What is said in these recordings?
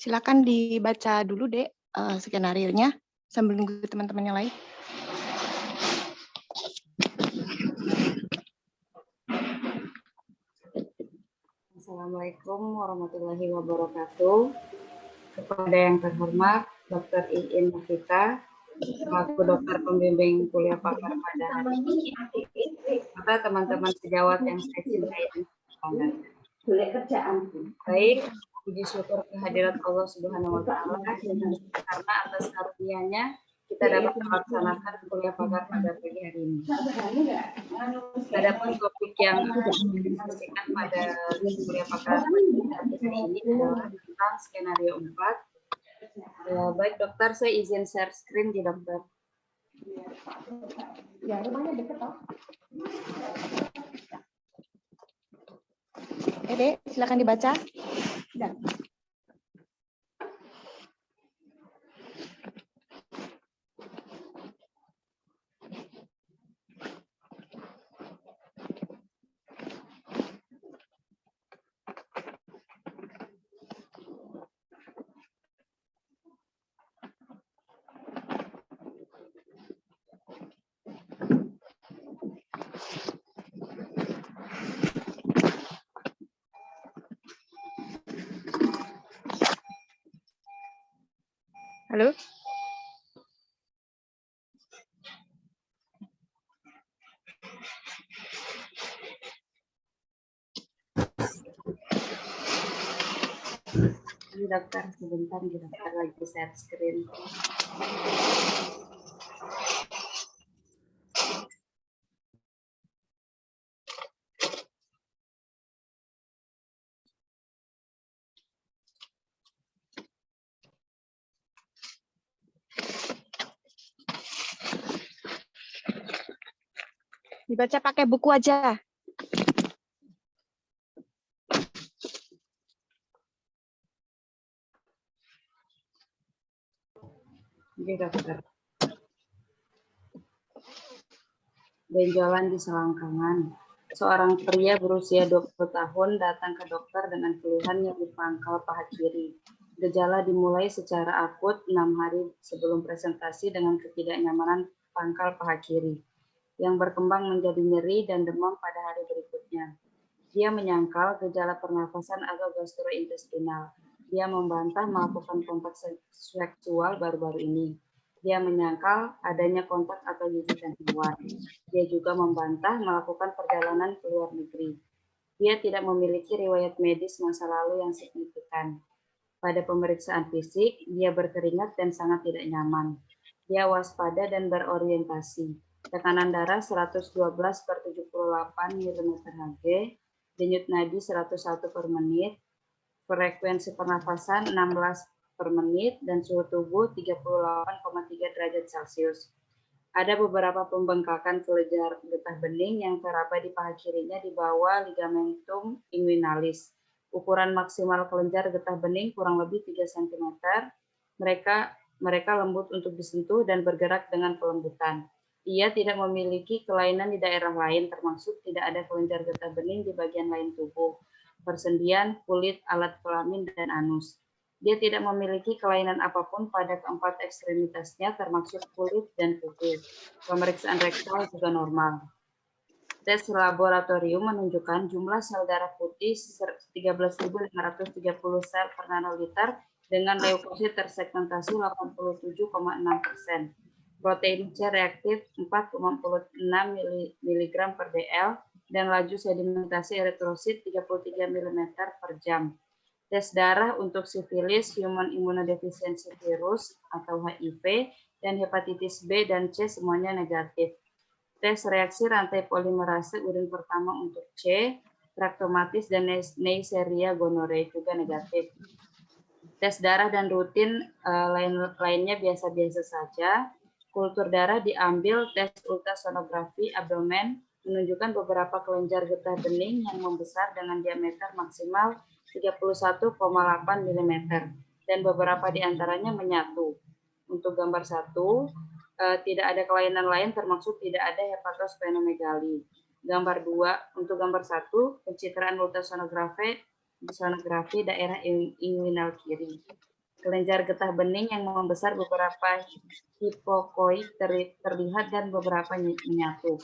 Silakan dibaca dulu, Dek, skenario-nya sambil nunggu teman-teman yang lain. Assalamualaikum warahmatullahi wabarakatuh. Kepada yang terhormat Dr. Iin Novita, selaku dokter pembimbing kuliah pakar pada hari ini, serta teman-teman sejawat yang saya cintai dan banggakan. Baik, puji syukur kehadirat Allah Subhanahu wa Ta'ala, karena atas karunia-Nya kita dapat melaksanakan kuliah pakar pada pagi hari ini. Adapun topik yang kita saksikan pada kuliah pakar hari ini adalah tentang skenario 4. Baik dokter, saya izin share screen di dokter. Ya, rumahnya dekat toh. Dek, silakan dibaca. Dan. Halo? Ini dokter, sebentar di dokter lagi share screen. Dibaca pakai buku aja. Oke dokter. Benjolan di selangkangan. Seorang pria berusia 20 tahun datang ke dokter dengan keluhan nyeri pangkal paha kiri. Gejala dimulai secara akut 6 hari sebelum presentasi dengan ketidaknyamanan pangkal paha kiri, yang berkembang menjadi nyeri dan demam pada hari berikutnya. Dia menyangkal gejala pernafasan atau gastrointestinal. Dia membantah melakukan kontak seksual baru-baru ini. Dia menyangkal adanya kontak atau gigitan hewan. Dia juga membantah melakukan perjalanan ke luar negeri. Dia tidak memiliki riwayat medis masa lalu yang signifikan. Pada pemeriksaan fisik, dia berkeringat dan sangat tidak nyaman. Dia waspada dan berorientasi. Tekanan darah 112/78 mm/Hg, denyut nadi 101 per menit, frekuensi pernafasan 16 per menit, dan suhu tubuh 38,3 derajat Celcius. Ada beberapa pembengkakan kelenjar getah bening yang teraba di paha kirinya di bawah ligamentum inguinalis. Ukuran maksimal kelenjar getah bening kurang lebih 3 cm. Mereka lembut untuk disentuh dan bergerak dengan kelembutan. Ia tidak memiliki kelainan di daerah lain, termasuk tidak ada kelenjar getah bening di bagian lain tubuh, persendian, kulit, alat kelamin, dan anus. Dia tidak memiliki kelainan apapun pada keempat ekstremitasnya, termasuk kulit dan kuku. Pemeriksaan rektal juga normal. Tes laboratorium menunjukkan jumlah sel darah putih 13.530 sel per nanoliter dengan leukosit tersegmentasi 87,6%. Protein C reaktif 4,46 mg per dl dan laju sedimentasi eritrosit 33 mm per jam. Tes darah untuk sifilis, human immunodeficiency virus atau HIV, dan hepatitis B dan C semuanya negatif. Tes reaksi rantai polimerase urin pertama untuk C, traktomatis, dan Neisseria gonorrhoeae juga negatif. Tes darah dan rutin lainnya biasa-biasa saja. Kultur darah diambil, tes ultrasonografi abdomen menunjukkan beberapa kelenjar getah bening yang membesar dengan diameter maksimal 31,8 mm dan beberapa diantaranya menyatu. Untuk gambar 1, tidak ada kelainan lain termasuk tidak ada hepatosplenomegali. Gambar 2, untuk gambar 1, pencitraan ultrasonografi daerah inguinal kiri. Kelenjar getah bening yang membesar, beberapa hipokoik terlihat dan beberapa menyatu.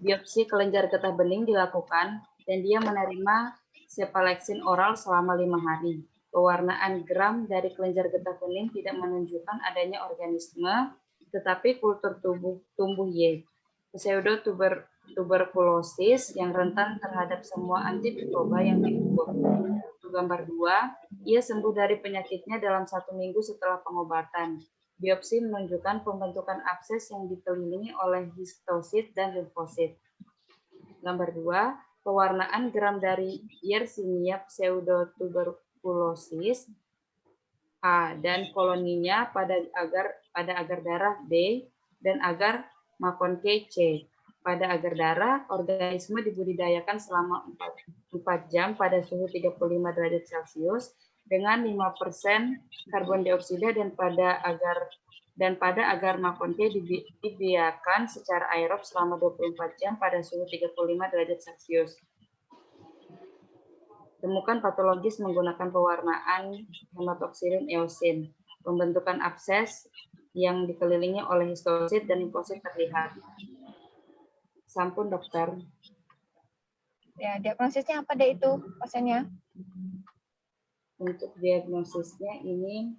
Biopsi kelenjar getah bening dilakukan dan dia menerima cephalexin oral selama 5 hari. Pewarnaan gram dari kelenjar getah bening tidak menunjukkan adanya organisme, tetapi kultur tumbuh Y. Pseudotuberkulosis yang rentan terhadap semua antimikroba yang diukur. Gambar 2, ia sembuh dari penyakitnya dalam 1 minggu setelah pengobatan. Biopsi menunjukkan pembentukan abses yang dikelilingi oleh histosit dan limfosit. Gambar 2, pewarnaan gram dari Yersinia pseudotuberculosis A dan koloninya pada agar darah B dan agar Maconkey C. Pada agar darah, organisme dibudidayakan selama 4 jam pada suhu 35 derajat Celcius dengan 5% karbon dioksida dan pada agar Maconkey dibiarkan secara aerob selama 24 jam pada suhu 35 derajat Celcius. Temukan patologis menggunakan pewarnaan hematoksilin eosin. Pembentukan abses yang dikelilingi oleh histosit dan limfosit terlihat. Sampun, dokter. Ya, diagnosisnya apa deh itu pasiennya? Untuk diagnosisnya ini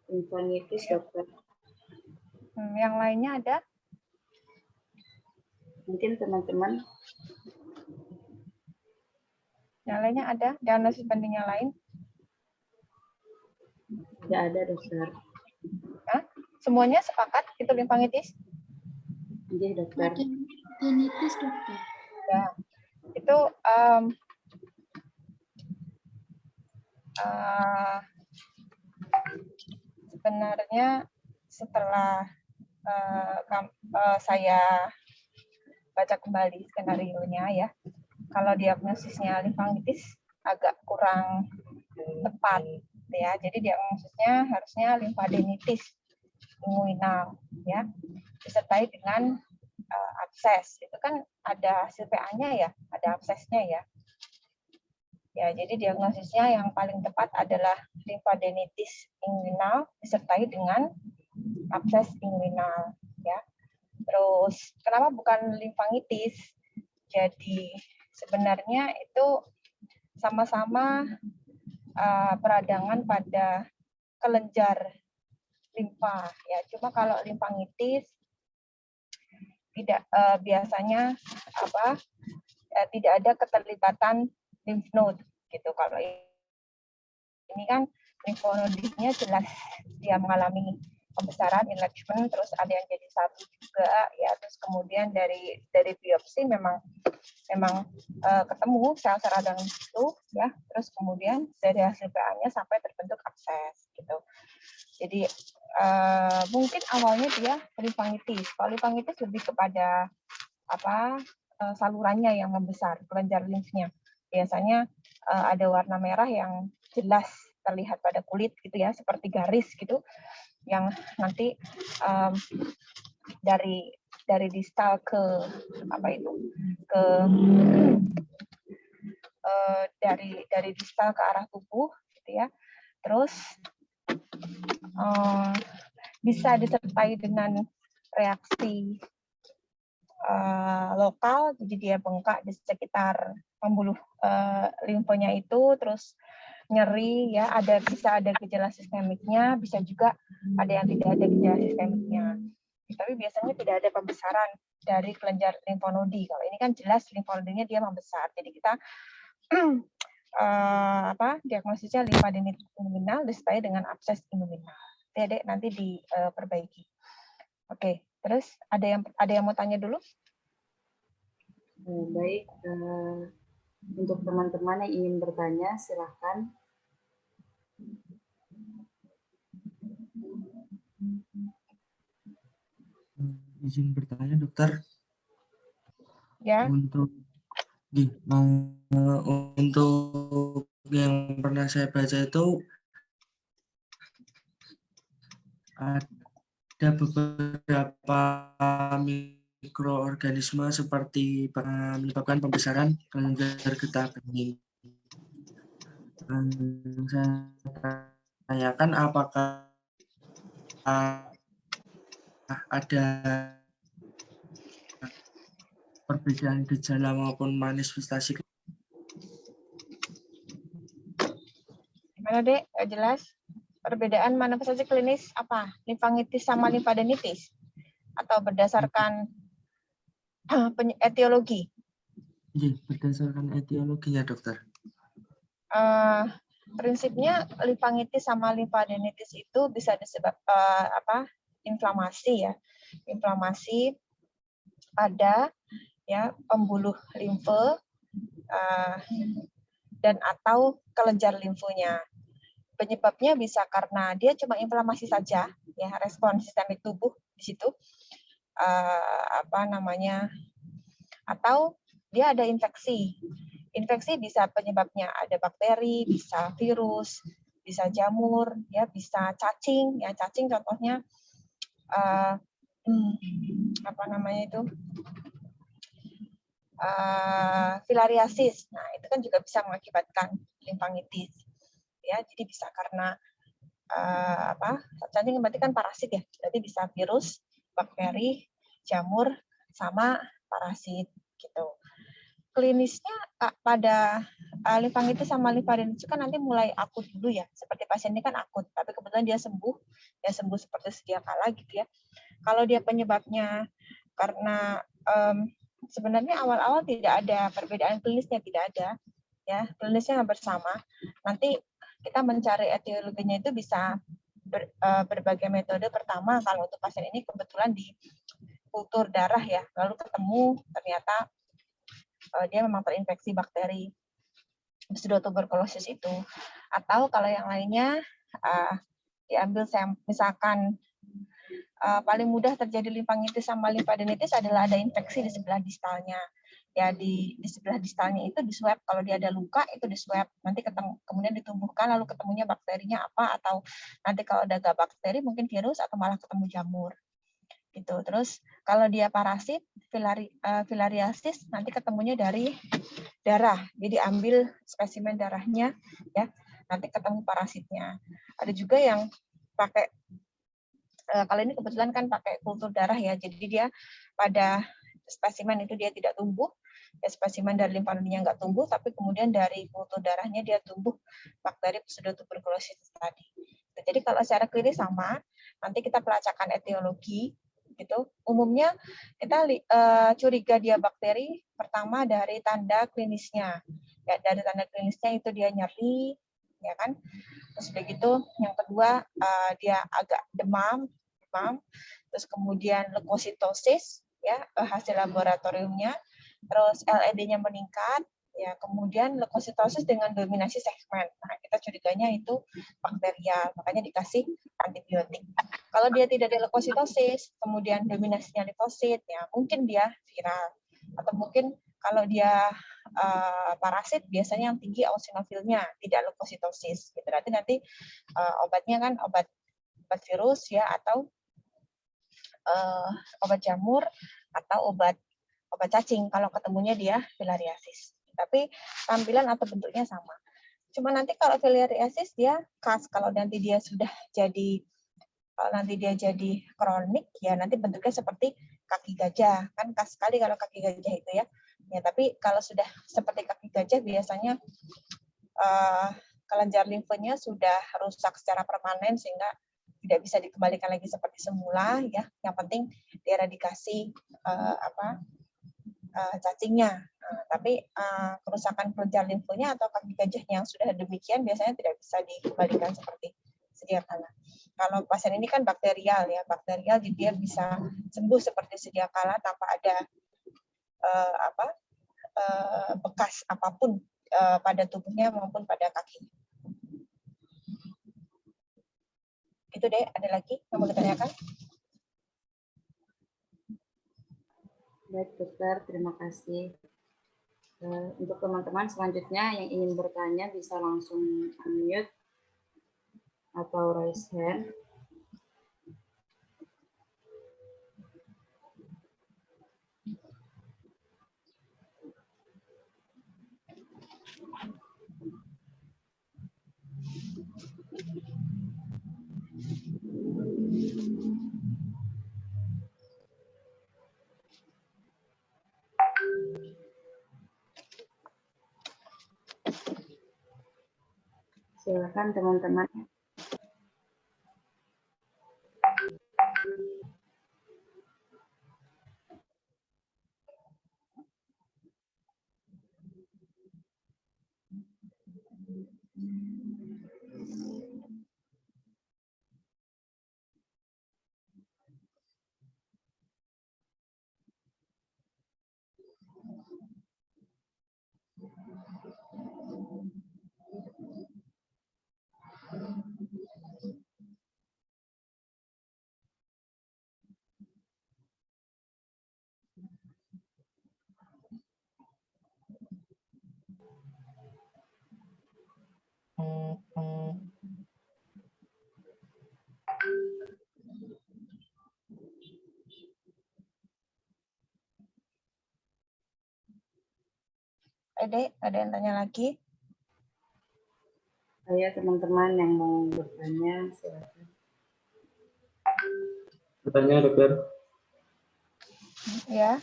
limfanitis, dokter. Yang lainnya ada? Mungkin teman-teman. Yang lainnya ada? Diagnosis banding yang lain? Tidak ada, dokter. Hah? Semuanya sepakat itu limfangitis? Iya, dokter. Limfanitis, dokter. Ya, itu sebenarnya setelah saya baca kembali skenario-nya ya, kalau diagnosisnya limfangitis agak kurang tepat ya. Jadi diagnosisnya harusnya limfadenitis inguinal ya, disertai dengan abses. Itu kan ada hasil PA-nya ya, ada absesnya ya. Ya, jadi diagnosisnya yang paling tepat adalah limfadenitis inguinal disertai dengan abses inguinal ya. Terus kenapa bukan limfangitis? Jadi sebenarnya itu sama-sama peradangan pada kelenjar limfa ya. Cuma kalau limfangitis tidak biasanya tidak ada keterlibatan lymph node gitu. Kalau ini kan limfonodenya jelas dia mengalami pembesaran, enlargement, terus ada yang jadi satu juga ya. Terus kemudian dari biopsi memang ketemu sel-sel radang itu ya. Terus kemudian dari hasil PA-nya sampai terbentuk abses gitu. Jadi mungkin awalnya dia limfangitis. Kalau limfangitis lebih kepada salurannya yang membesar, kelenjar limfnya. Biasanya ada warna merah yang jelas terlihat pada kulit gitu ya, seperti garis gitu, yang nanti dari distal ke dari distal ke arah tubuh gitu ya. Terus bisa disertai dengan reaksi lokal, jadi dia bengkak di sekitar pembuluh limfonya itu, terus nyeri ya, bisa ada gejala sistemiknya, bisa juga ada yang tidak ada gejala sistemiknya. Tapi biasanya tidak ada pembesaran dari kelenjar limfonodi. Kalau ini kan jelas limfonodinya dia membesar. Jadi kita diagnosisnya limfadenitis inguinal disertai dengan abses inguinal. Dek, nanti diperbaiki. Oke, terus ada yang mau tanya dulu? Baik, untuk teman-teman yang ingin bertanya, silahkan. Izin bertanya, dokter. Ya. Untuk yang pernah saya baca itu ada beberapa mikroorganisme seperti menyebabkan pembesaran kelenjar getah bening. Saya tanyakan apakah ada perbedaan gejala maupun manifestasi. Gimana Dek? Nggak jelas? Perbedaan manifestasi klinis apa? Limfangitis sama limfadenitis? Atau berdasarkan etiologi? Iya, berdasarkan etiologinya, dokter. Prinsipnya limfangitis sama limfadenitis itu bisa disebabkan inflamasi ya. Inflamasi pada ya pembuluh limfe dan atau kelenjar limfonya. Penyebabnya bisa karena dia cuma inflamasi saja, ya respon sistemik tubuh di situ, atau dia ada infeksi. Infeksi bisa penyebabnya ada bakteri, bisa virus, bisa jamur, ya bisa cacing. Ya cacing contohnya filariasis. Nah itu kan juga bisa mengakibatkan limfangitis. Ya jadi bisa karena cacing berarti kan parasit ya. Jadi bisa virus, bakteri, jamur, sama parasit gitu. Klinisnya pada limfangitis sama limfadenitis kan nanti mulai akut dulu ya. Seperti pasien ini kan akut, tapi kebetulan dia sembuh seperti sedia kala gitu ya. Kalau dia penyebabnya karena sebenarnya awal-awal tidak ada perbedaan klinisnya, tidak ada ya, klinisnya bersama. Nanti kita mencari etiologinya itu bisa berbagai metode. Pertama kalau untuk pasien ini kebetulan di kultur darah ya, lalu ketemu ternyata dia memang terinfeksi bakteri pseudotuberculosis itu. Atau kalau yang lainnya diambil misalkan paling mudah terjadi limfangitis sama limfadenitis adalah ada infeksi di sebelah distalnya. Ya di sebelah distalnya itu di swab, kalau dia ada luka itu di swab, nanti kemudian ditumbuhkan lalu ketemunya bakterinya apa, atau nanti kalau ada gak bakteri mungkin virus atau malah ketemu jamur. Gitu. Terus kalau dia parasit, filariasis nanti ketemunya dari darah. Jadi ambil spesimen darahnya ya, nanti ketemu parasitnya. Ada juga yang pakai kalau ini kebetulan kan pakai kultur darah ya. Jadi dia pada spesimen itu dia tidak tumbuh, ya spesimen dari limfadeninya nggak tumbuh, tapi kemudian dari kultur darahnya dia tumbuh bakteri pseudotuberculosis tadi. Jadi kalau secara klinis sama, nanti kita pelacakan etiologi gitu. Umumnya kita curiga dia bakteri pertama dari tanda klinisnya. Ya, dari tanda klinisnya itu dia nyeri, ya kan? Terus begitu, yang kedua dia agak demam, terus kemudian leukositosis, ya hasil laboratoriumnya, terus LED-nya meningkat, ya kemudian leukositosis dengan dominasi segmen. Nah, kita curiganya itu bakterial, makanya dikasih antibiotik. Kalau dia tidak ada leukositosis, kemudian dominasinya limfosit, ya mungkin dia viral. Atau mungkin kalau dia parasit, biasanya yang tinggi eosinofilnya, tidak leukositosis. Gitu. Berarti nanti obatnya kan obat virus ya, atau obat jamur, atau obat cacing kalau ketemunya dia filariasis. Tapi tampilan atau bentuknya sama. Cuma nanti kalau filariasis dia khas, kalau nanti dia sudah jadi kronik ya nanti bentuknya seperti kaki gajah. Kan khas sekali kalau kaki gajah itu ya. Ya tapi kalau sudah seperti kaki gajah biasanya kelenjar limfenya sudah rusak secara permanen sehingga tidak bisa dikembalikan lagi seperti semula ya. Yang penting dieradikasi cacingnya. Tapi kerusakan kelenjar limfonya atau kaki gajahnya yang sudah demikian biasanya tidak bisa dikembalikan seperti sedia kala. Kalau pasien ini kan bakterial ya, jadi dia bisa sembuh seperti sedia kala tanpa ada bekas apapun pada tubuhnya maupun pada kaki. Itu deh, ada lagi yang mau ditanyakan? Baik dokter, terima kasih. Untuk teman-teman selanjutnya yang ingin bertanya bisa langsung unmute atau raise hand. Silakan teman-teman. Dek, ada yang tanya lagi? Saya teman-teman yang mau bertanya, silakan. Bertanya, Dokter. Ya.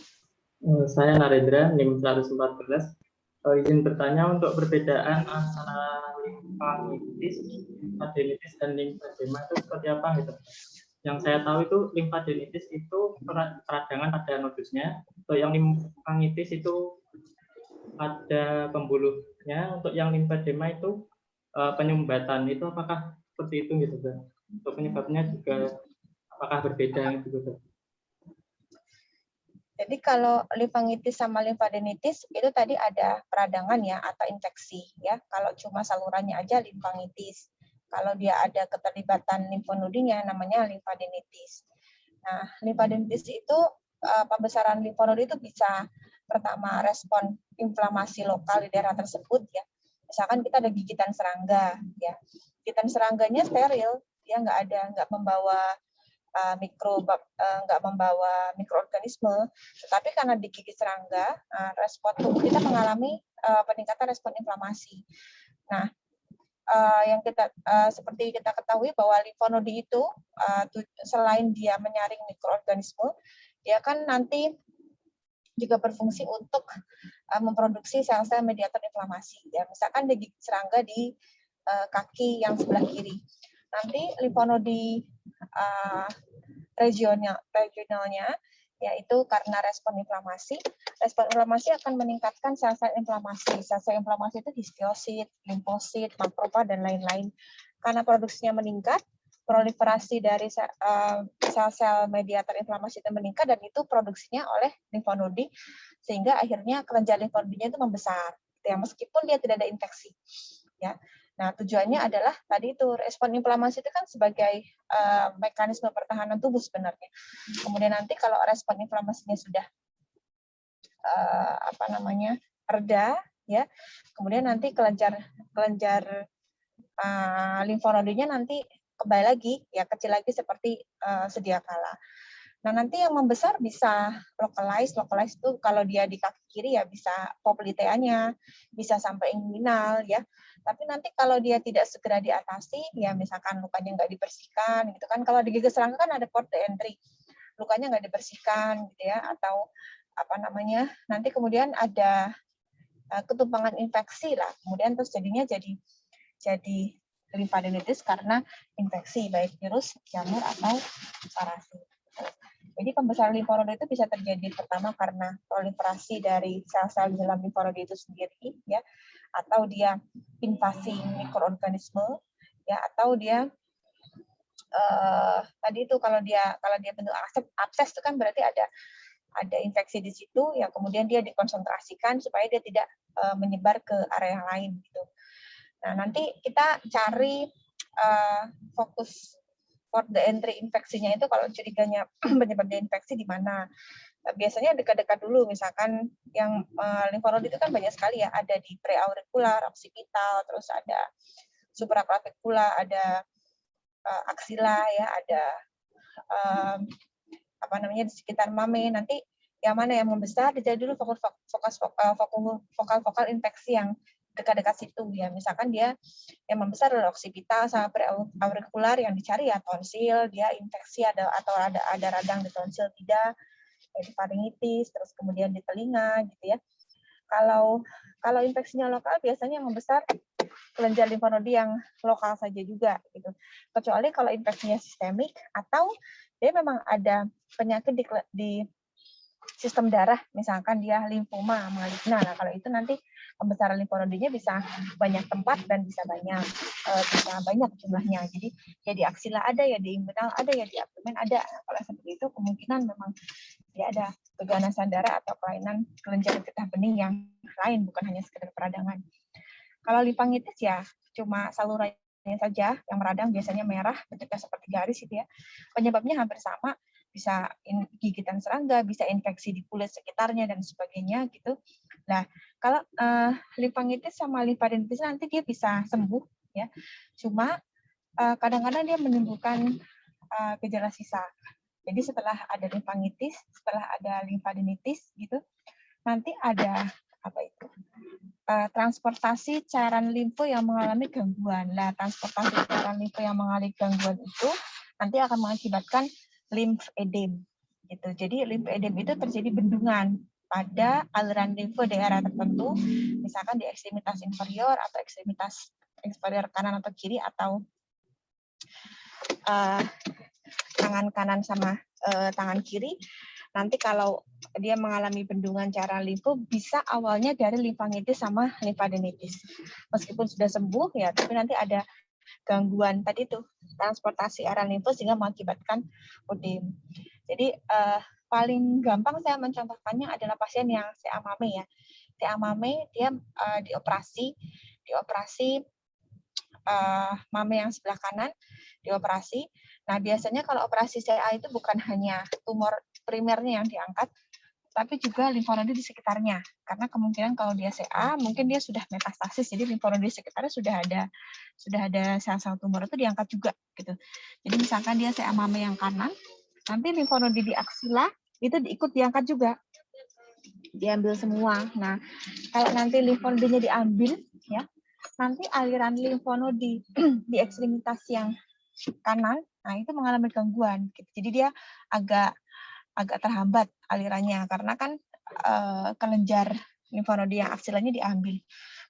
Saya Narendra, NIM 114. Izin bertanya untuk perbedaan antara limfadenitis, dan limfedema itu seperti apa gitu? Yang saya tahu itu limfadenitis itu peradangan pada nodusnya, untuk yang limfangitis itu ada pembuluhnya, untuk yang limfedema itu penyumbatan. Itu apakah seperti itu gitu, Dokter? Untuk penyebabnya juga apakah berbeda gitu, Dokter? Jadi kalau limfangitis sama limfadenitis itu tadi ada peradangan ya atau infeksi ya. Kalau cuma salurannya aja limfangitis. Kalau dia ada keterlibatan limfonodinya namanya limfadenitis. Nah, limfadenitis itu pembesaran limfonodi itu bisa pertama respon inflamasi lokal di daerah tersebut ya. Misalkan kita ada gigitan serangga ya. Gigitan serangganya steril, dia nggak membawa nggak membawa mikroorganisme, tetapi karena digigit serangga, respon tubuh kita mengalami peningkatan respon inflamasi. Nah, yang kita seperti kita ketahui bahwa limfonodi itu selain dia menyaring mikroorganisme, dia kan nanti juga berfungsi untuk memproduksi sel-sel mediator inflamasi. Ya, misalkan digigit serangga di kaki yang sebelah kiri, nanti limfonodi regionalnya, yaitu karena respon inflamasi akan meningkatkan sel-sel inflamasi. Sel-sel inflamasi itu histiosit, limfosit, makrofa, dan lain-lain. Karena produksinya meningkat, proliferasi dari sel-sel mediator inflamasi itu meningkat, dan itu produksinya oleh limfonodi, sehingga akhirnya kelenjar limfonodinya itu membesar. Ya, meskipun dia tidak ada infeksi. Ya. Nah, tujuannya adalah tadi itu respon inflamasi itu kan sebagai mekanisme pertahanan tubuh sebenarnya. Kemudian nanti kalau respon inflamasinya sudah reda, ya, kemudian nanti kelenjar limfonodinya nanti kembali lagi, ya kecil lagi seperti sedia kala. Nah, nanti yang membesar bisa localize itu kalau dia di kaki kiri ya bisa popliteanya, bisa sampai inguinal ya. Tapi nanti kalau dia tidak segera diatasi, ya misalkan lukanya nggak dibersihkan, gitu kan. Kalau digigit serangga kan ada port de entry, lukanya nggak dibersihkan, gitu ya. Atau nanti kemudian ada ketumpangan infeksi lah. Kemudian terus jadinya jadi limfadenitis karena infeksi baik virus, jamur atau parasit. Jadi pembesaran limfonodi itu bisa terjadi pertama karena proliferasi dari sel-sel di dalam limfonodi itu sendiri, ya, atau dia invasi mikroorganisme, ya, atau dia tadi itu kalau dia bentuk abses itu kan berarti ada infeksi di situ, ya kemudian dia dikonsentrasikan supaya dia tidak menyebar ke area lain gitu. Nah, nanti kita cari fokus port de entry infeksinya itu kalau curiganya penyebabnya infeksi di mana. Biasanya dekat-dekat dulu, misalkan yang limfonodi itu kan banyak sekali ya, ada di preaurikular, occipital, terus ada supraklavikula, ada aksila ya, ada di sekitar mame. Nanti yang mana yang membesar, dicari dulu vokal infeksi yang dekat-dekat situ ya. Misalkan dia yang membesar adalah occipital sama preaurikular, yang dicari ya tonsil, dia infeksi atau ada radang di tonsil tidak, ya di faringitis, terus kemudian di telinga gitu ya. Kalau infeksinya lokal biasanya yang membesar kelenjar limfonodi yang lokal saja juga gitu. Kecuali kalau infeksinya sistemik atau dia memang ada penyakit di sistem darah, misalkan dia limfoma maligna. Nah, kalau itu nanti pembesaran limfonodinya bisa banyak tempat dan bisa banyak jumlahnya. Jadi ya di aksila ada, ya di inguinal ada, ya di abdomen ada. Nah, kalau seperti itu kemungkinan memang dia ada keganasan darah atau kelainan kelenjar getah bening yang lain, bukan hanya sekedar peradangan. Kalau limfangitis ya cuma salurannya saja yang meradang, biasanya merah, bentuknya seperti garis gitu ya. Penyebabnya hampir sama, bisa gigitan serangga, bisa infeksi di kulit sekitarnya dan sebagainya gitu. Nah, kalau limfangitis sama limfadenitis nanti dia bisa sembuh ya. Cuma kadang-kadang dia menimbulkan gejala sisa. Jadi setelah ada limfangitis, setelah ada limfadenitis gitu, nanti ada apa itu? Transportasi cairan limfu yang mengalami gangguan. Nah, transportasi cairan limfu yang mengalami gangguan itu nanti akan mengakibatkan limfedem. Gitu. Jadi limfedem itu terjadi bendungan pada aliran limfu daerah tertentu, misalkan di ekstremitas inferior atau ekstremitas inferior kanan atau kiri, atau tangan kanan sama tangan kiri. Nanti kalau dia mengalami bendungan cairan limfu, bisa awalnya dari limfangitis sama limfadenitis. Meskipun sudah sembuh ya, tapi nanti ada gangguan tadi tuh transportasi airan limfu sehingga mengakibatkan ödem. Jadi paling gampang saya mencontohkannya adalah pasien yang CA mame ya. CA mame dia dioperasi mame yang sebelah kanan dioperasi. Nah, biasanya kalau operasi CA itu bukan hanya tumor primernya yang diangkat, tapi juga limfonodi di sekitarnya. Karena kemungkinan kalau dia CA, mungkin dia sudah metastasis, jadi limfonodi di sekitarnya sudah ada sel-sel tumor itu diangkat juga gitu. Jadi misalkan dia CA mame yang kanan, nanti limfonodi di aksila itu ikut diangkat juga, diambil semua. Nah, kalau nanti limfonodinya diambil, ya, nanti aliran limfonodi di ekstremitas yang kanan, nah itu mengalami gangguan. Jadi dia agak terhambat alirannya karena kan kelenjar limfonodi yang aksilanya diambil.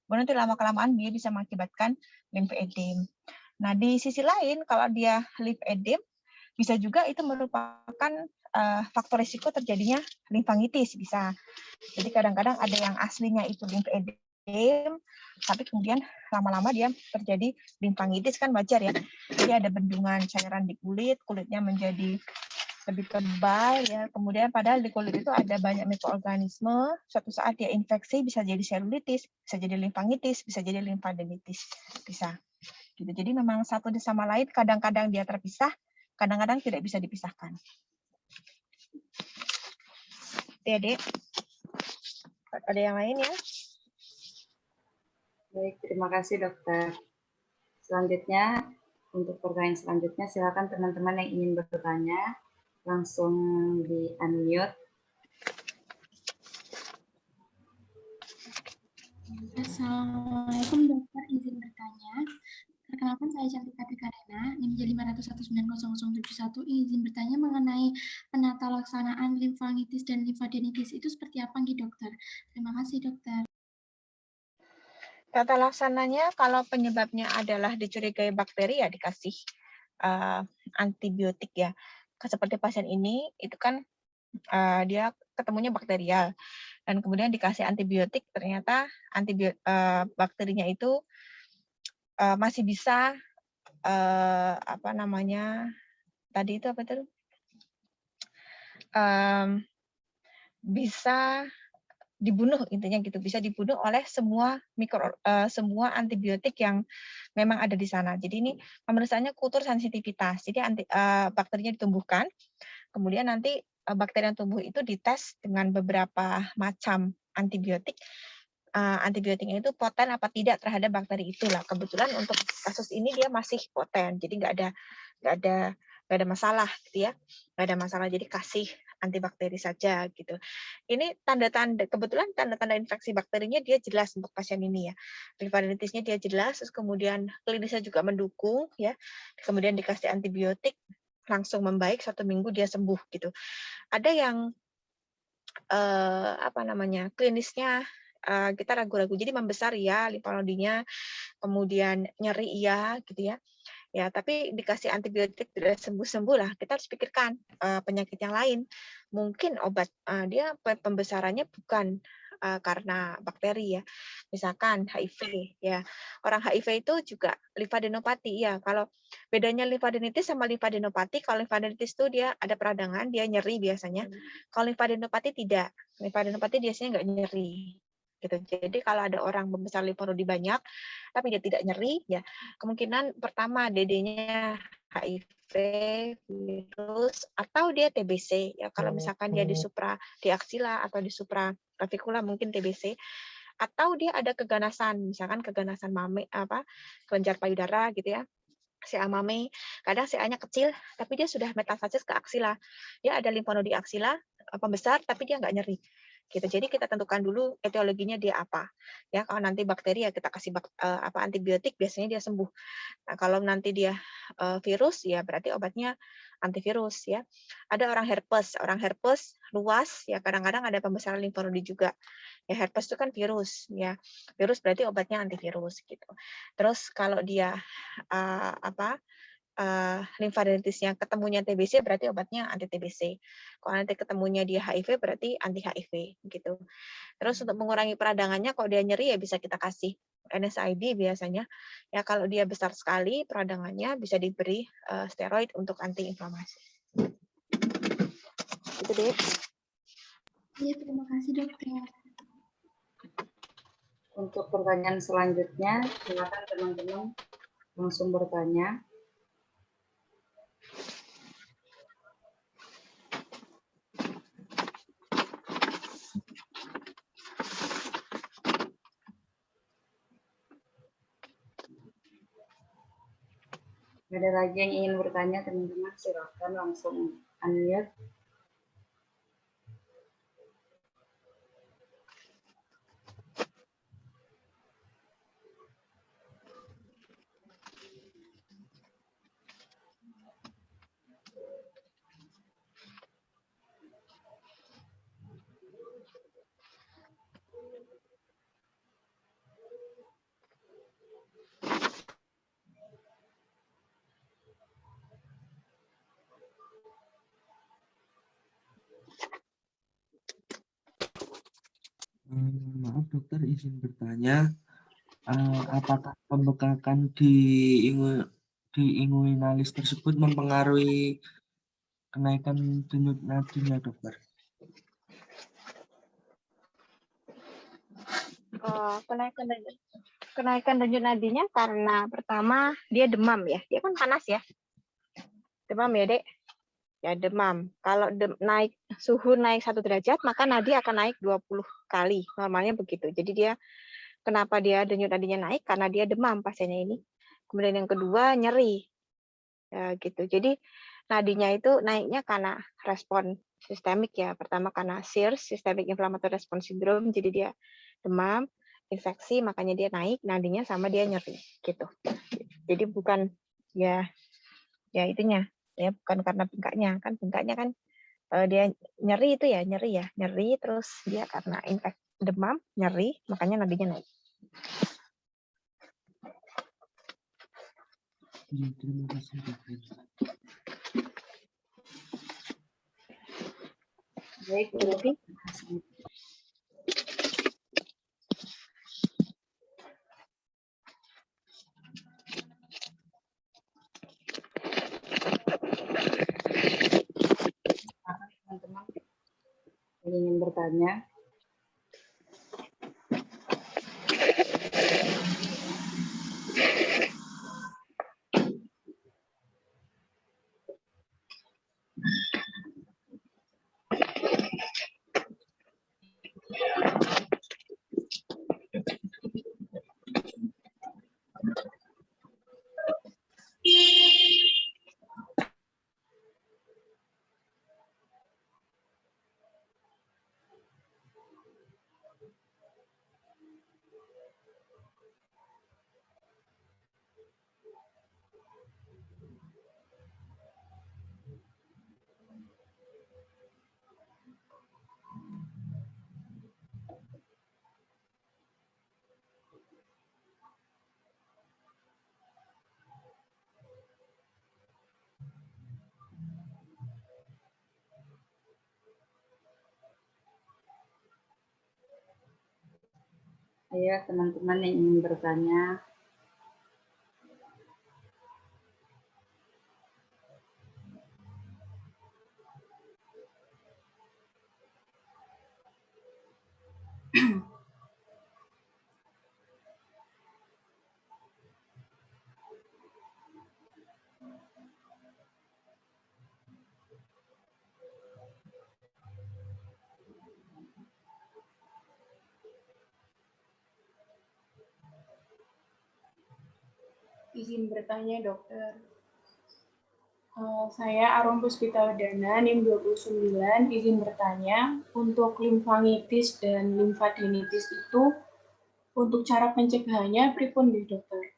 Kemudian nanti lama-kelamaan dia bisa mengakibatkan limfedem. Nah, di sisi lain kalau dia limfedem bisa juga itu merupakan faktor risiko terjadinya limfangitis bisa. Jadi kadang-kadang ada yang aslinya itu limfedem, tapi kemudian lama-lama dia terjadi limfangitis, kan wajar ya. Jadi ada bendungan cairan di kulit, kulitnya menjadi lebih tebal ya. Kemudian padahal di kulit itu ada banyak mikroorganisme, suatu saat dia infeksi, bisa jadi selulitis, bisa jadi limfangitis, bisa jadi limfadenitis, bisa. Gitu. Jadi memang satu sama lain kadang-kadang dia terpisah, kadang-kadang tidak bisa dipisahkan. Adik, ada yang lain ya? Baik, terima kasih dokter. Selanjutnya, untuk pertanyaan selanjutnya, silakan teman-teman yang ingin bertanya, langsung di-unmute. Assalamualaikum dokter, izin bertanya. Perkenalkan saya Cantika Tikarena, NIM 501900071, izin bertanya mengenai penata laksanaan limfangitis dan limfadenitis itu seperti apa nih dokter? Terima kasih dokter. Tata laksananya kalau penyebabnya adalah dicurigai bakteri ya dikasih antibiotik ya. Seperti pasien ini itu kan dia ketemunya bakterial dan kemudian dikasih antibiotik, ternyata bakterinya itu masih bisa bisa dibunuh, intinya gitu, bisa dibunuh oleh semua antibiotik yang memang ada di sana. Jadi ini pemeriksaannya kultur sensitivitas. Jadi bakterinya ditumbuhkan, kemudian nanti bakteri yang tumbuh itu dites dengan beberapa macam antibiotik. Antibiotiknya itu poten apa tidak terhadap bakteri itulah. Kebetulan untuk kasus ini dia masih poten, jadi nggak ada masalah gitu ya, nggak ada masalah. Jadi kasih antibakteri saja gitu. Ini kebetulan tanda-tanda infeksi bakterinya dia jelas untuk pasien ini ya. Limfadenitisnya dia jelas, terus kemudian klinisnya juga mendukung ya. Kemudian dikasih antibiotik, langsung membaik, 1 minggu dia sembuh gitu. Ada yang klinisnya kita ragu-ragu. Jadi membesar ya limfa nodinya, kemudian nyeri iya gitu ya. Ya, tapi dikasih antibiotik tidak sembuh-sembuh lah. Kita harus pikirkan penyakit yang lain. Mungkin obat dia pembesarannya bukan karena bakteri ya. Misalkan HIV ya. Orang HIV itu juga limfadenopati ya. Kalau bedanya limfadenitis sama limfadenopati, kalau limfadenitis itu dia ada peradangan, dia nyeri biasanya. Kalau limfadenopati tidak. Limfadenopati biasanya nggak nyeri. Gitu. Jadi kalau ada orang membesar limfa nodi banyak tapi dia tidak nyeri ya, kemungkinan pertama DD-nya HIV virus atau dia TBC ya. Kalau misalkan dia di supra di aksila atau di supra clavicular mungkin TBC, atau dia ada keganasan, misalkan keganasan mame kelenjar payudara gitu ya. CA mame, kadang CA-nya kecil tapi dia sudah metastasis ke aksila. Dia ada limfa nodi aksila pembesar tapi dia nggak nyeri. Gitu. Jadi kita tentukan dulu etiologinya dia apa. Ya, kalau nanti bakteri ya kita kasih antibiotik biasanya dia sembuh. Nah, kalau nanti dia virus ya berarti obatnya antivirus ya. Ada orang herpes luas ya, kadang-kadang ada pembesaran limfa nodi juga. Ya herpes itu kan virus ya. Virus berarti obatnya antivirus gitu. Terus kalau dia limfadenitisnya ketemunya TBC berarti obatnya anti TBC. Kalau nanti ketemunya dia HIV berarti anti HIV gitu. Terus untuk mengurangi peradangannya kalau dia nyeri ya bisa kita kasih NSAID biasanya. Ya kalau dia besar sekali peradangannya bisa diberi steroid untuk anti inflamasi. Itu deh. Iya, terima kasih dokter. Untuk pertanyaan selanjutnya, silakan teman-teman langsung bertanya. Ada lagi yang ingin bertanya, teman-teman? Silakan langsung unmute. Maaf dokter, izin bertanya, apakah pembekakan di inguinalis tersebut mempengaruhi kenaikan denyut nadinya dokter? Kenaikan denyut nadinya karena pertama dia demam ya. Dia kan panas ya. Demam ya, Dek. Ya demam. Kalau suhu naik 1 derajat, maka nadi akan naik 20 kali. Normalnya begitu. Jadi kenapa dia denyut nadinya naik? Karena dia demam pasiennya ini. Kemudian yang kedua nyeri. Ya, gitu. Jadi nadinya itu naiknya karena respon sistemik ya. Pertama karena SIRS, Systemic Inflammatory Response Syndrome. Jadi dia demam, infeksi, makanya dia naik nadinya sama dia nyeri gitu. Jadi bukan ya itunya ya, bukan karena bengkaknya kan dia nyeri itu ya nyeri terus dia karena infeksi demam nyeri makanya nadinya naik. Terima kasih dokter. Baik, terima kasih. Teman-teman yang ingin bertanya. Ayo teman-teman yang ingin bertanya. Izin bertanya, dokter. Saya Arum Puspita Wadana, NIM 29, izin bertanya, untuk limfangitis dan limfadenitis itu, untuk cara pencegahannya pripun nggih, dokter?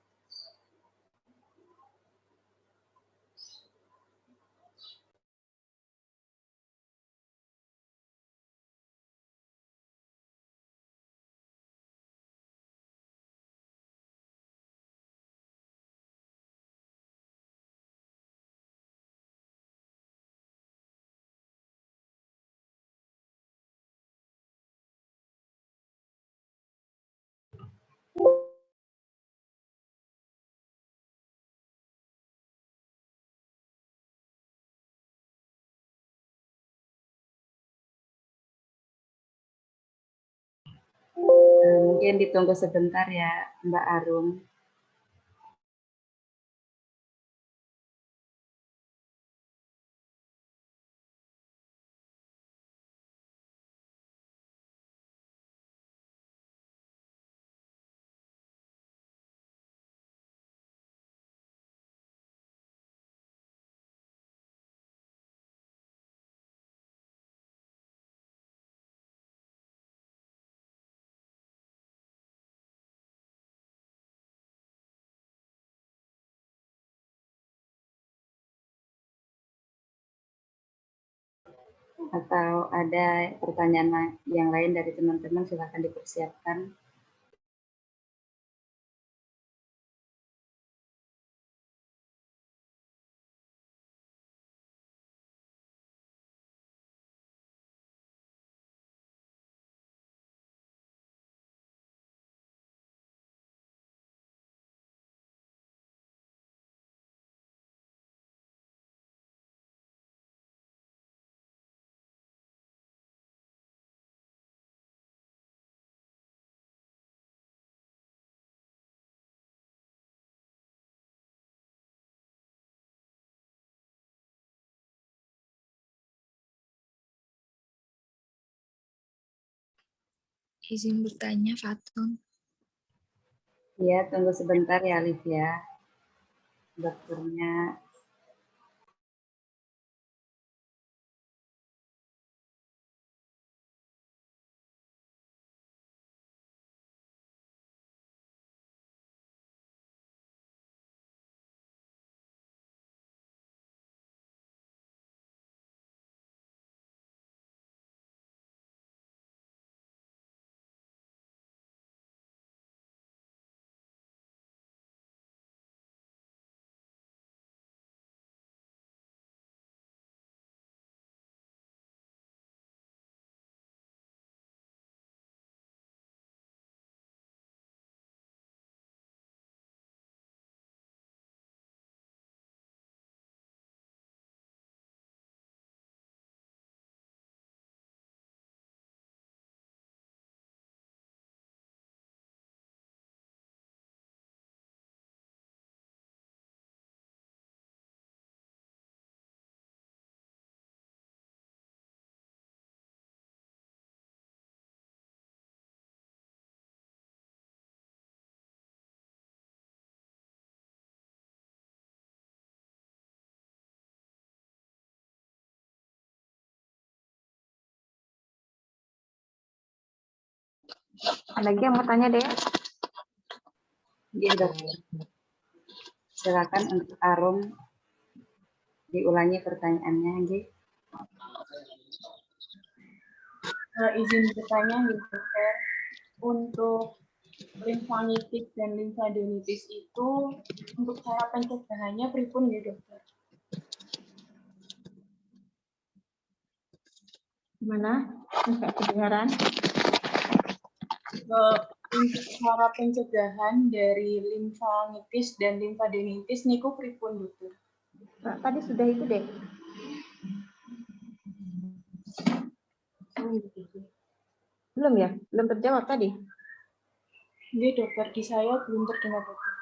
Mungkin ditunggu sebentar ya, Mbak Arum. Atau ada pertanyaan yang lain dari teman-teman, silakan dipersiapkan. Izin bertanya, Fatun. Ya, tunggu sebentar ya, Alif ya. Dokternya. Ada lagi yang mau tanya, Dek? Iya, dokter. Silakan untuk Arum diulangi pertanyaannya, Nggih. Izin bertanya, dokter. Untuk limfangitis dan limfadenitis itu, untuk cara pencegahannya pripun nggih, dokter? Gimana? Enggak kedengaran. untuk cara pencegahan dari limfangitis dan limfadenitis niku pripun dokter? Nah, tadi sudah itu deh. Belum ya? Belum terjawab tadi? Nggih dokter, di saya belum terdengar dokter.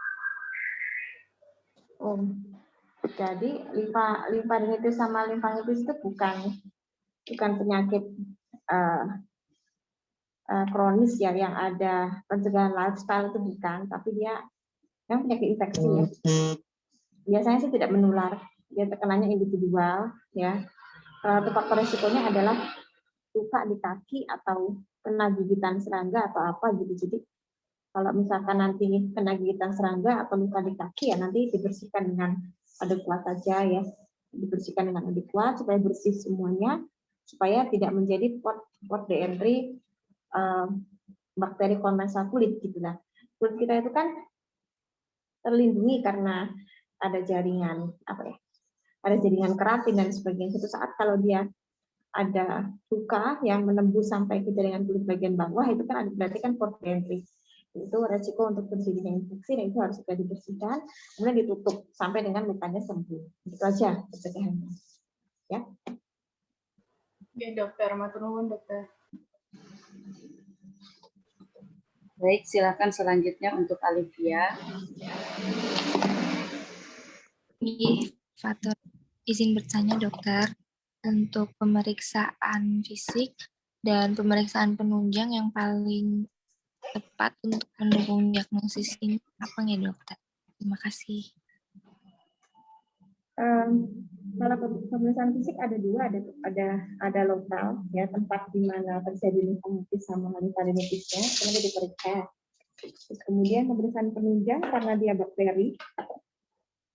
Oh, jadi limfadenitis sama limfangitis itu bukan penyakit kronis ya, yang ada pencegahan lifestyle itu bukan, tapi dia yang penyakit infeksi ya. Biasanya sih tidak menular, dia terkenanya individual ya. Faktor resikonya adalah luka di kaki atau kena gigitan serangga atau apa gitu. Jadi kalau misalkan nanti kena gigitan serangga atau luka di kaki ya nanti dibersihkan dengan adekuat saja ya, dibersihkan dengan adekuat supaya bersih semuanya, supaya tidak menjadi port de-entry bakteri komensal kulit gitu lah. Kulit kita itu kan terlindungi karena ada jaringan ada jaringan keratin dan sebagainya. Suatu saat kalau dia ada luka yang menembus sampai ke jaringan kulit bagian bawah, itu kan berarti kan port de-entry. Itu resiko untuk terjadinya infeksi, dan itu harus segera dibersihkan, kemudian ditutup sampai dengan lukanya sembuh. Itu aja pencegahannya. Ya. Ya dokter, matur nuwun dokter. Baik, silakan selanjutnya untuk Alivia. Fatur, izin bertanya dokter, untuk pemeriksaan fisik dan pemeriksaan penunjang yang paling tepat untuk mendukung diagnosis ini apa ya dokter? Terima kasih. Kalau pemeriksaan fisik ada dua, ada lokal ya, tempat di mana terjadi limfadenitis sama limfadenitisnya, kemudian diperiksa. Terus kemudian pemeriksaan penunjang karena dia bakteri,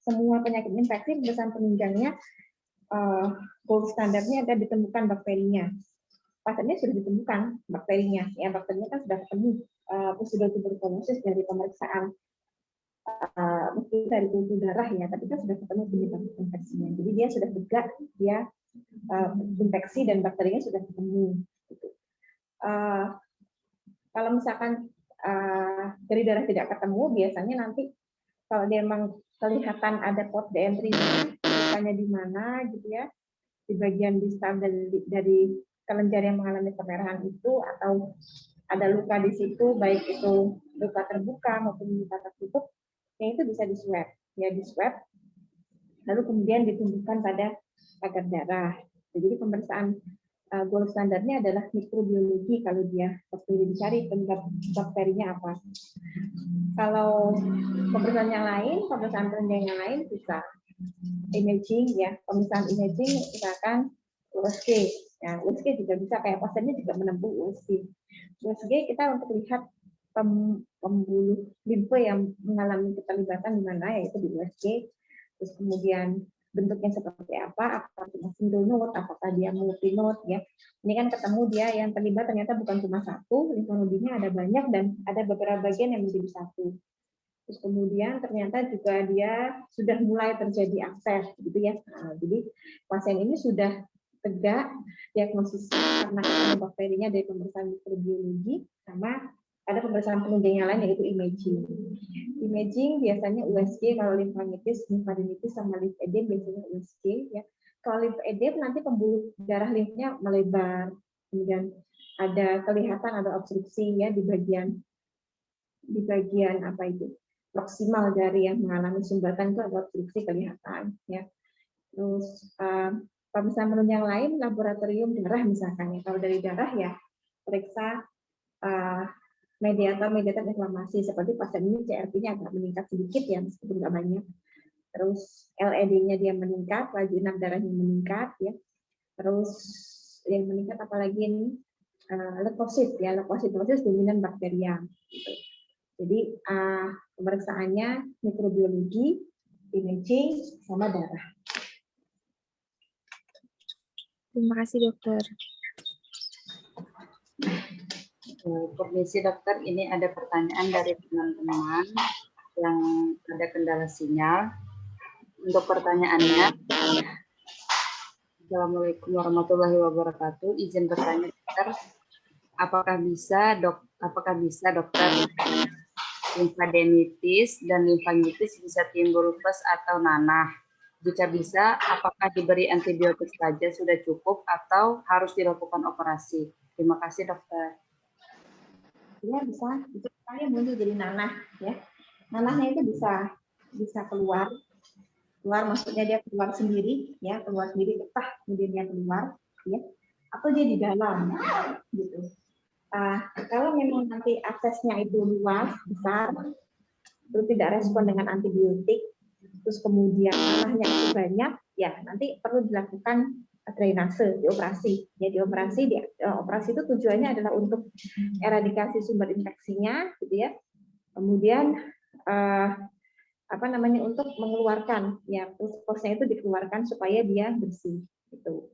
semua penyakit infeksi pemeriksaan penunjangnya gold standarnya ada ditemukan bakterinya. Pasiennya sudah ditemukan bakterinya, ya bakterinya kan sudah ketemu tuberkulosis dari pemeriksaan mungkin dari kultur darah ya, tapi kan sudah ketemu penyebab infeksinya. Jadi dia sudah tegak dia infeksi dan bakterinya sudah ketemu. Gitu. Kalau misalkan dari darah tidak ketemu, biasanya nanti kalau dia memang kelihatan ada port de-entry, misalnya di mana gitu ya, di bagian distal dari kelenjar yang mengalami kemerahan itu, atau ada luka di situ, baik itu luka terbuka maupun luka tertutup, yang itu bisa diswab, ya diswab, lalu kemudian ditumbuhkan pada agar darah. Jadi pemeriksaan gold standarnya adalah mikrobiologi kalau dia pasti dicari penyebab bakterinya apa. Kalau pemeriksaan yang lain, pemeriksaan penunjang yang lain bisa imaging ya, pemeriksaan imaging misalkan USG. Ya, USG juga bisa, kayak pasiennya juga menempuh USG. USG kita untuk lihat pembuluh limfe yang mengalami keterlibatan di mana, yaitu di USG. Terus kemudian bentuknya seperti apa, apakah cuma single node, apakah dia multi node ya. Ini kan ketemu dia yang terlibat ternyata bukan cuma satu, limfonodinya ada banyak dan ada beberapa bagian yang menjadi satu. Terus kemudian ternyata juga dia sudah mulai terjadi akses gitu ya. Nah, jadi pasien ini sudah tegak diagnosis karena ketemu bakterinya dari pemeriksaan mikrobiologi, sama ada pemeriksaan penunjang yang lain yaitu imaging. Imaging biasanya USG kalau limfangitis, limfadenitis sama limfedem biasanya USG ya. Kalau limfedem nanti pembuluh darah limfnya melebar, kemudian ada kelihatan ada obstruksi ya di bagian apa itu proksimal dari yang mengalami sumbatan, itu ada obstruksi kelihatan ya. Terus pemeriksaan penunjang lain laboratorium darah misalkan ya. Kalau dari darah ya periksa mediator inflamasi, seperti pasien ini CRP-nya agak meningkat sedikit ya, meskipun nggak banyak. Terus LED-nya dia meningkat, laju enam darahnya meningkat ya. Terus yang meningkat apalagi ini leukosit ya, leukositosis dominan bakterial. Gitu. Jadi pemeriksaannya mikrobiologi, imaging, sama darah. Terima kasih dokter. Permisi dokter, ini ada pertanyaan dari teman-teman yang ada kendala sinyal. Untuk pertanyaannya, Assalamualaikum warahmatullahi wabarakatuh. Izin bertanya dokter, Apakah bisa dokter limfadenitis dan limfangitis bisa timbul pes atau nanah? Jika bisa, apakah diberi antibiotik saja sudah cukup atau harus dilakukan operasi? Terima kasih dokter. Ya bisa sekali muncul jadi nanah ya. Nanahnya itu bisa keluar maksudnya dia keluar sendiri ya, keluar sendiri petah kemudian dia keluar ya, atau dia di dalam gitu. Kalau memang nanti aksesnya itu luas besar terus tidak respon dengan antibiotik terus kemudian nanahnya itu banyak ya, nanti perlu dilakukan drainase, dioperasi ya. Operasi itu tujuannya adalah untuk eradikasi sumber infeksinya gitu ya, kemudian untuk mengeluarkan ya, pus-pusnya itu dikeluarkan supaya dia bersih gitu.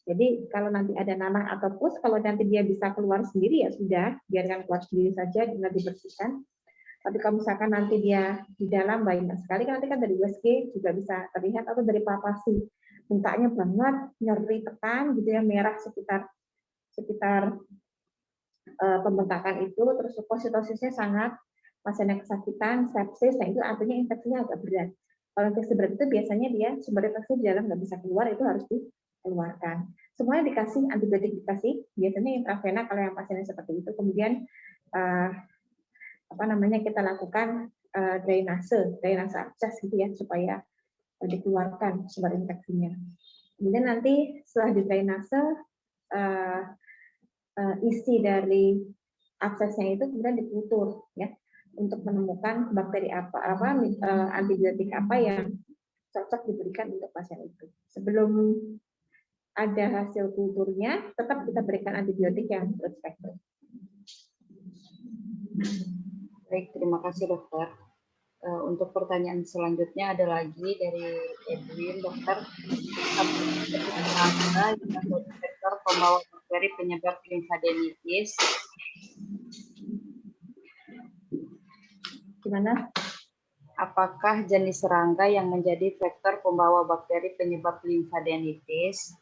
Jadi kalau nanti ada nanah atau pus, kalau nanti dia bisa keluar sendiri ya sudah, biarkan keluar sendiri saja, tinggal dibersihkan. Tapi kalau misalkan nanti dia di dalam banyak sekali, nanti kan dari USG juga bisa terlihat, atau dari palpasi muntahnya banget, nyeri tekan gitu ya, merah sekitar pembengkakan itu, terus leukocytosisnya sangat, pasiennya kesakitan, sepsis, nah itu artinya infeksinya agak berat. Kalau infeksi berat itu biasanya dia sumber infeksi di dalam nggak bisa keluar, itu harus dikeluarkan. Semuanya dikasih antibiotik, biasanya intravena kalau yang pasiennya seperti itu. Kemudian kita lakukan drainase akses gitu ya, supaya dikeluarkan sumber infeksinya. Kemudian nanti setelah di drainase isi dari aksesnya itu kemudian dikultur ya, untuk menemukan bakteri antibiotik apa yang cocok diberikan untuk pasien itu. Sebelum ada hasil kulturnya, tetap kita berikan antibiotik yang broad spectrum. Baik, terima kasih dokter. Untuk pertanyaan selanjutnya ada lagi dari Edwin, dokter. Serangga yang menjadi vektor pembawa bakteri penyebab limfadenitis. Gimana? Apakah jenis serangga yang menjadi vektor pembawa bakteri penyebab limfadenitis?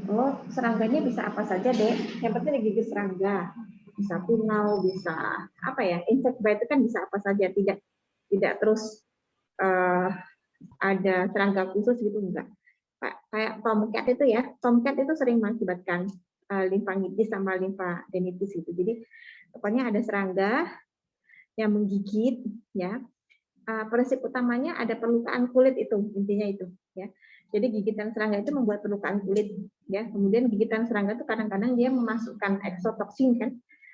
Oh, serangganya bisa apa saja, Dek. Yang penting digigit serangga. Bisa punau, bisa insect bite itu kan bisa apa saja, tidak terus ada serangga khusus gitu, enggak. Kayak tomcat itu ya, tomcat itu sering mengakibatkan limfangitis sama limfadenitis gitu. Jadi pokoknya ada serangga yang menggigit ya. Prinsip utamanya ada perlukaan kulit, itu intinya itu ya. Jadi gigitan serangga itu membuat perlukaan kulit ya. Kemudian gigitan serangga itu kadang-kadang dia memasukkan eksotoksin kan.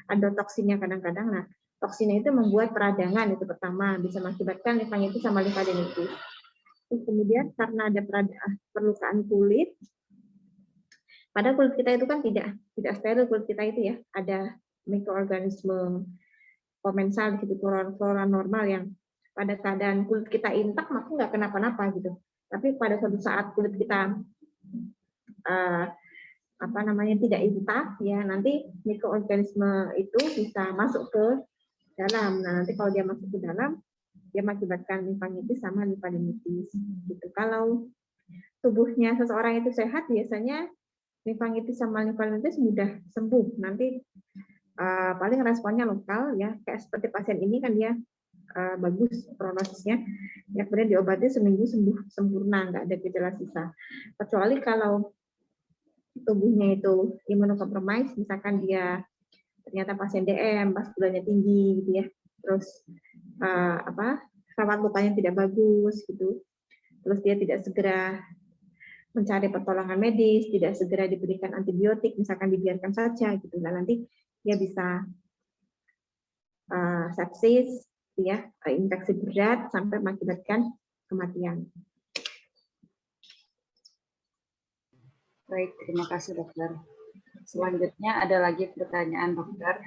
Ada toksinnya kadang-kadang. Nah, toksinnya itu membuat peradangan, itu pertama, bisa mengakibatkan limfangitis sama limfadenitis. Terus kemudian karena ada perlukaan kulit, padahal kulit kita itu kan tidak steril, kulit kita itu ya, ada mikroorganisme komensal gitu, flora normal yang pada keadaan kulit kita intak maka nggak kenapa-napa gitu. Tapi pada suatu saat kulit kita tidak intak ya, nanti mikroorganisme itu bisa masuk ke dalam. Nah, nanti kalau dia masuk ke dalam, dia mengakibatkan limfangitis sama limfadenitis gitu. Kalau tubuhnya seseorang itu sehat, biasanya limfangitis sama limfadenitis mudah sembuh. Nanti paling responnya lokal ya, kayak seperti pasien ini kan dia bagus prognosisnya, ya kemudian diobati seminggu sembuh sempurna, nggak ada gejala sisa. Kecuali kalau tubuhnya itu imunokompromis, misalkan dia ternyata pasien DM, pas gulanya tinggi gitu ya, terus rawat lukanya tidak bagus gitu, terus dia tidak segera mencari pertolongan medis, tidak segera diberikan antibiotik, misalkan dibiarkan saja gitu, nah nanti dia bisa sepsis ya, infeksi berat sampai mengakibatkan kematian. Baik, terima kasih dokter. Selanjutnya ada lagi pertanyaan dokter.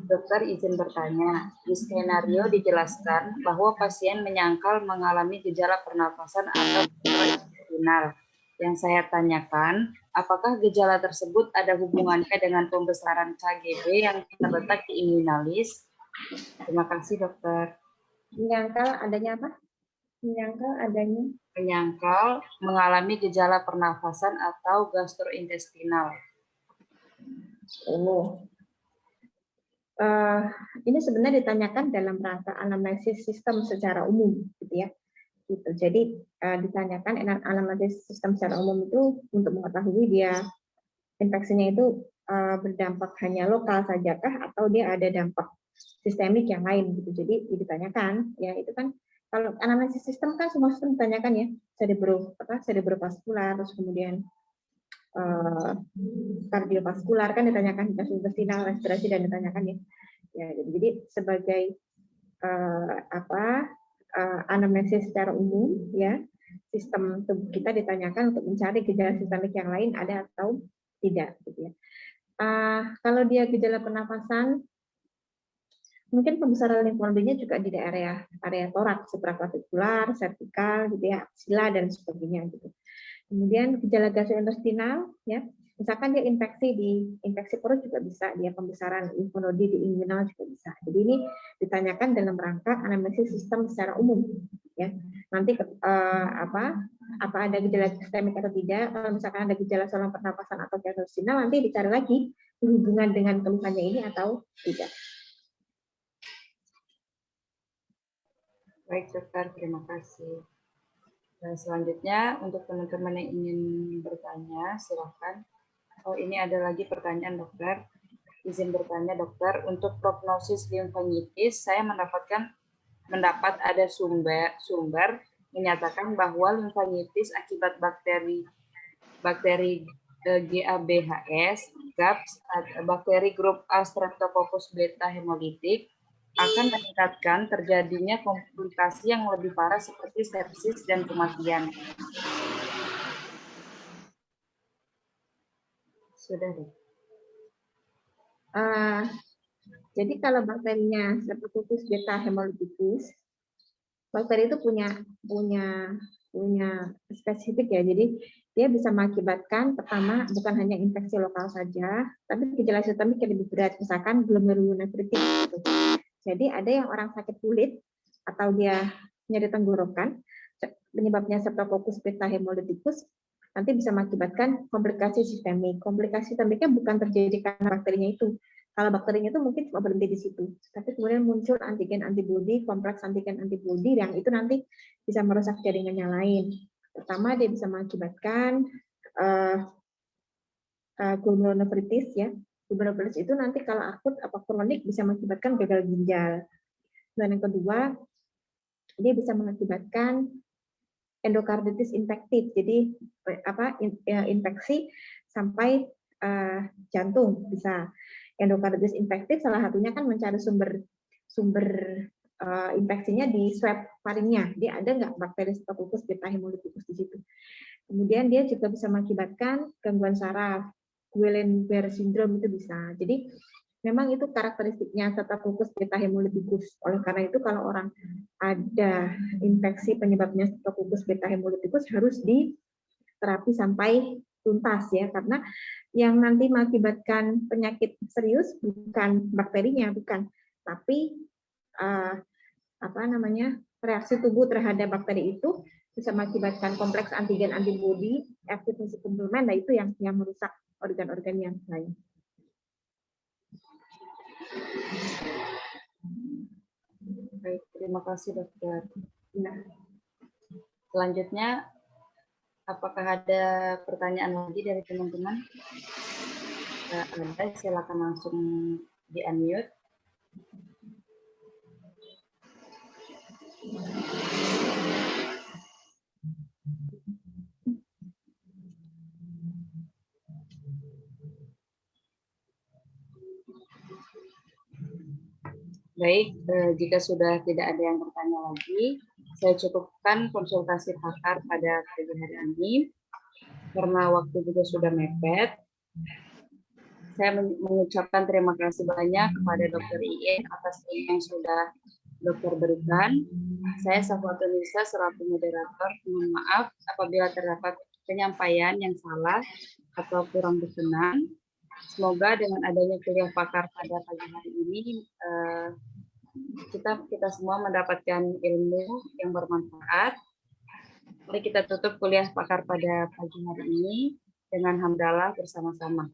Dokter izin bertanya, di skenario dijelaskan bahwa pasien menyangkal mengalami gejala pernafasan atau intestinal. Yang saya tanyakan, apakah gejala tersebut ada hubungannya dengan pembesaran KGB yang terletak di inguinalis? Terima kasih dokter. Menyangkal adanya apa? Menyangkal mengalami gejala pernafasan atau gastrointestinal. Ini sebenarnya ditanyakan dalam rangka anamnesis sistem secara umum, gitu ya. Gitu. Jadi ditanyakan anamnesis sistem secara umum itu untuk mengetahui dia infeksinya itu berdampak hanya lokal sajakah atau dia ada dampak sistemik yang lain, gitu. Jadi ditanyakan, ya itu kan kalau anamnesis sistem kan semua sistem ditanyakan ya, cerebrovaskular, terus kemudian kardiovaskular kan ditanyakan, intestinal, respirasi dan ditanyakan ya. Ya, jadi sebagai anamnesis secara umum ya, sistem tubuh kita ditanyakan untuk mencari gejala sistemik yang lain ada atau tidak, gitu ya. Kalau dia gejala pernafasan, mungkin pembesaran limfonodenya juga di area toraks, supraclavikular, servikal, gitu ya, aksila dan sebagainya gitu. Kemudian gejala gastrointestinal, ya, misalkan dia infeksi perut juga bisa, dia pembesaran limfonodi di inguinal juga bisa. Jadi ini ditanyakan dalam rangka anamnesis sistem secara umum, ya. Nanti apa ada gejala sistemik atau tidak? Kalau misalkan ada gejala saluran pernapasan atau gastrointestinal, nanti dicari lagi berhubungan dengan keluhannya ini atau tidak. Baik, dokter, terima kasih. Dan selanjutnya, untuk teman-teman yang ingin bertanya, silakan. Oh, ini ada lagi pertanyaan, dokter. Izin bertanya, dokter. Untuk prognosis limfangitis, saya mendapat ada sumber menyatakan bahwa limfangitis akibat bakteri GABHS, GAPS, bakteri grup A Streptococcus beta hemolitik, akan meningkatkan terjadinya komplikasi yang lebih parah seperti sepsis dan kematian. Sudah deh. Jadi kalau bakterinya Streptococcus beta hemoliticus, bakteri itu punya spesifik ya. Jadi dia bisa mengakibatkan pertama bukan hanya infeksi lokal saja, tapi gejala sistemik yang lebih berat, misalkan glomerulonefritis. Gitu. Jadi ada yang orang sakit kulit atau dia nyeri tenggorokan, penyebabnya Streptococcus beta hemoliticus, nanti bisa mengakibatkan komplikasi sistemik. Komplikasi sistemiknya bukan terjadi karena bakterinya itu. Kalau bakterinya itu mungkin cuma berhenti di situ, tapi kemudian muncul antigen antibodi, kompleks antigen antibodi yang itu nanti bisa merusak jaringan yang lain. Pertama dia bisa mengakibatkan glomerulonefritis ya. Glomerulonefritis itu nanti kalau akut atau kronik bisa mengakibatkan gagal ginjal. Dan yang kedua, dia bisa mengakibatkan endokarditis infektif. Jadi infeksi sampai jantung bisa. Endokarditis infektif salah satunya kan mencari sumber infeksinya di swab faringnya. Dia ada nggak bakteri Streptococcus beta hemoliticus di situ. Kemudian dia juga bisa mengakibatkan gangguan saraf, Guillain-Barré syndrome itu bisa. Jadi memang itu karakteristiknya Streptococcus beta hemoliticus. Oleh karena itu kalau orang ada infeksi penyebabnya Streptococcus beta hemoliticus harus diterapi sampai tuntas ya, karena yang nanti mengakibatkan penyakit serius bukan bakterinya, bukan, tapi reaksi tubuh terhadap bakteri itu bisa mengakibatkan kompleks antigen antibodi, aktivasi komplement, nah itu yang merusak organ-organ yang lain. Baik, terima kasih dokter. Nah, selanjutnya, apakah ada pertanyaan lagi dari teman-teman? Ada, silakan langsung di-unmute. Baik, jika sudah tidak ada yang bertanya lagi, saya cukupkan konsultasi pakar pada pagi hari ini. Karena waktu juga sudah mepet, saya mengucapkan terima kasih banyak kepada Dr. Iin atas ilmu yang sudah dokter berikan. Saya Safwatul Nisa selaku moderator, mohon maaf apabila terdapat penyampaian yang salah atau kurang berkenan. Semoga dengan adanya kuliah pakar pada pagi hari ini, kita semua mendapatkan ilmu yang bermanfaat. Mari kita tutup kuliah pakar pada pagi hari ini dengan hamdalah bersama-sama.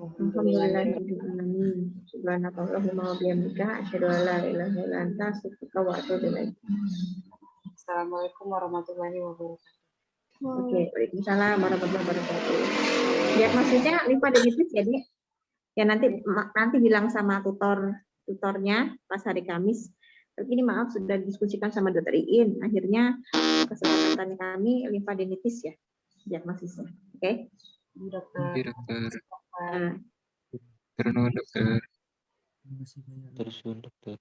Alhamdulillahirrahmanirrahim. Subhanakallahumma wa bihamdika asyhadu an la ilaha illa anta astaghfiruka wa atubu ilaik. Assalamualaikum warahmatullahi wabarakatuh. Oke, waalaikumsalam warahmatullahi wabarakatuh. Diagnosisnya limfadenitis ya, Dek? Ya nanti bilang sama tutornya pas hari Kamis. Tapi ini maaf sudah diskusikan sama Dokter Iin. Akhirnya kesepakatan kami limfadenitis ya diagnosisnya. Oke? Dokter. Dokter. Dokter. Terima kasih banyak. Terus dokter.